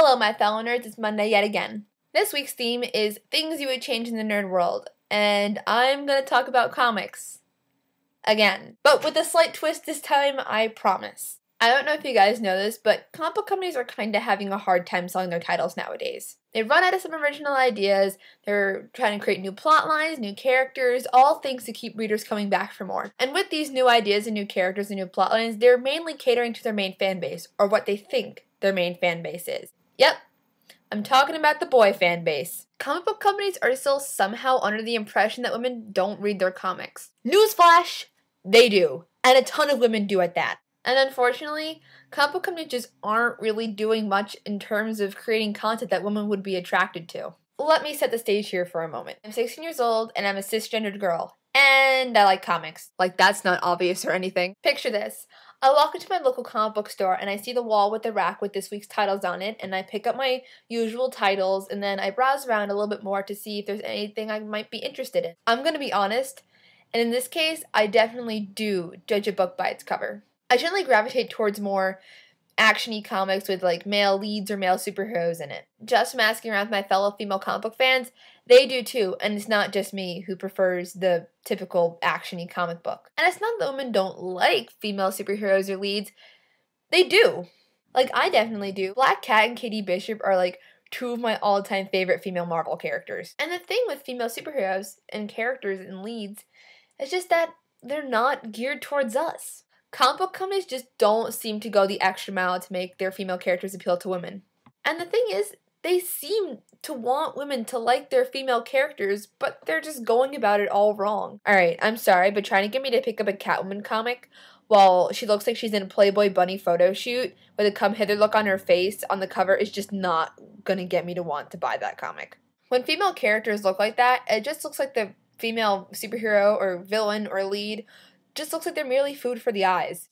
Hello, my fellow nerds, it's Monday yet again. This week's theme is things you would change in the nerd world, and I'm going to talk about comics. Again. But with a slight twist this time, I promise. I don't know if you guys know this, but comic book companies are kind of having a hard time selling their titles nowadays. They've run out of some original ideas, they're trying to create new plot lines, new characters, all things to keep readers coming back for more. And with these new ideas and new characters and new plot lines, they're mainly catering to their main fan base, or what they think their main fan base is. Yep, I'm talking about the boy fan base. Comic book companies are still somehow under the impression that women don't read their comics. Newsflash! They do. And a ton of women do at that. And unfortunately, comic book companies just aren't really doing much in terms of creating content that women would be attracted to. Let me set the stage here for a moment. I'm 16 years old and I'm a cisgendered girl. And I like comics. Like, that's not obvious or anything. Picture this. I walk into my local comic book store and I see the wall with the rack with this week's titles on it, and I pick up my usual titles and then I browse around a little bit more to see if there's anything I might be interested in. I'm gonna be honest, and in this case, I definitely do judge a book by its cover. I generally gravitate towards more action-y comics with like male leads or male superheroes in it. Just from asking around with my fellow female comic book fans, they do too, and it's not just me who prefers the typical action-y comic book. And it's not that women don't like female superheroes or leads, they do. Like, I definitely do. Black Cat and Katie Bishop are like two of my all-time favorite female Marvel characters. And the thing with female superheroes and characters and leads is just that they're not geared towards us. Comic book companies just don't seem to go the extra mile to make their female characters appeal to women. And the thing is, they seem to want women to like their female characters, but they're just going about it all wrong. Alright, I'm sorry, but trying to get me to pick up a Catwoman comic while she looks like she's in a Playboy Bunny photo shoot with a come hither look on her face on the cover is just not gonna get me to want to buy that comic. When female characters look like that, it just looks like the female superhero or villain or lead just looks like they're merely food for the eyes.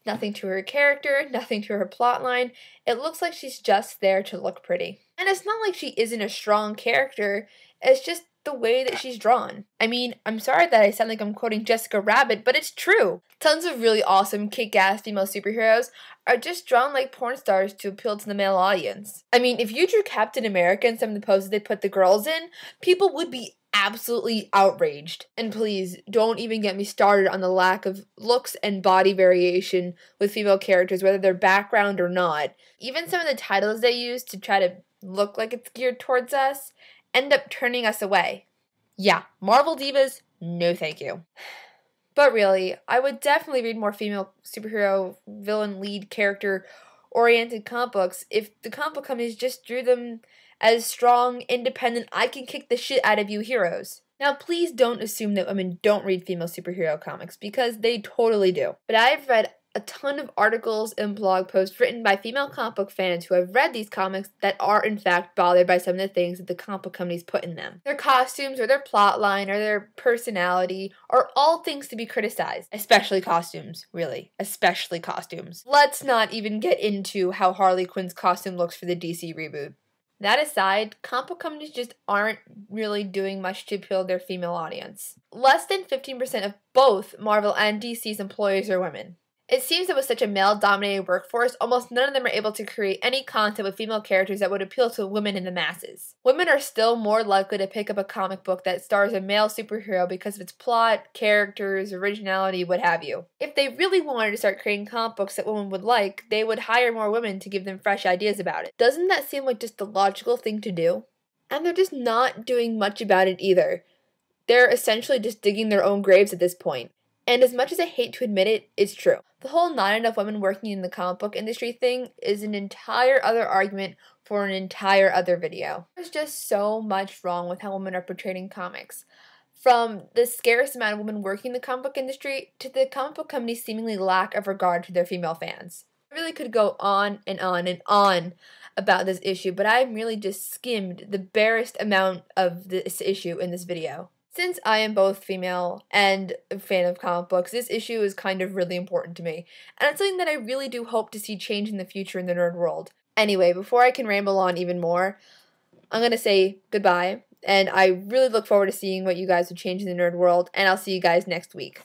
Nothing to her character, nothing to her plotline. It looks like she's just there to look pretty. And it's not like she isn't a strong character, it's just the way that she's drawn. I mean, I'm sorry that I sound like I'm quoting Jessica Rabbit, but it's true. Tons of really awesome, kick-ass female superheroes are just drawn like porn stars to appeal to the male audience. I mean, if you drew Captain America and some of the poses they put the girls in, people would be absolutely outraged. And please, don't even get me started on the lack of looks and body variation with female characters, whether they're background or not. Even some of the titles they use to try to look like it's geared towards us end up turning us away. Yeah, Marvel divas, no thank you. But really, I would definitely read more female superhero, villain, lead character oriented comic books if the comic book companies just drew them as strong, independent, I can kick the shit out of you heroes. Now, please don't assume that women don't read female superhero comics, because they totally do. But I've read a ton of articles and blog posts written by female comic book fans who have read these comics that are in fact bothered by some of the things that the comic book companies put in them. Their costumes or their plotline or their personality are all things to be criticized. Especially costumes, really. Especially costumes. Let's not even get into how Harley Quinn's costume looks for the DC reboot. That aside, comic book companies just aren't really doing much to appeal to their female audience. Less than 15% of both Marvel and DC's employees are women. It seems that with such a male-dominated workforce, almost none of them are able to create any content with female characters that would appeal to women in the masses. Women are still more likely to pick up a comic book that stars a male superhero because of its plot, characters, originality, what have you. If they really wanted to start creating comic books that women would like, they would hire more women to give them fresh ideas about it. Doesn't that seem like just the logical thing to do? And they're just not doing much about it either. They're essentially just digging their own graves at this point. And as much as I hate to admit it, it's true. The whole not enough women working in the comic book industry thing is an entire other argument for an entire other video. There's just so much wrong with how women are portrayed in comics. From the scarce amount of women working in the comic book industry to the comic book company's seemingly lack of regard to their female fans. I really could go on and on and on about this issue, but I've really just skimmed the barest amount of this issue in this video. Since I am both female and a fan of comic books, this issue is kind of really important to me, and it's something that I really do hope to see change in the future in the nerd world. Anyway, before I can ramble on even more, I'm going to say goodbye, and I really look forward to seeing what you guys would change in the nerd world, and I'll see you guys next week.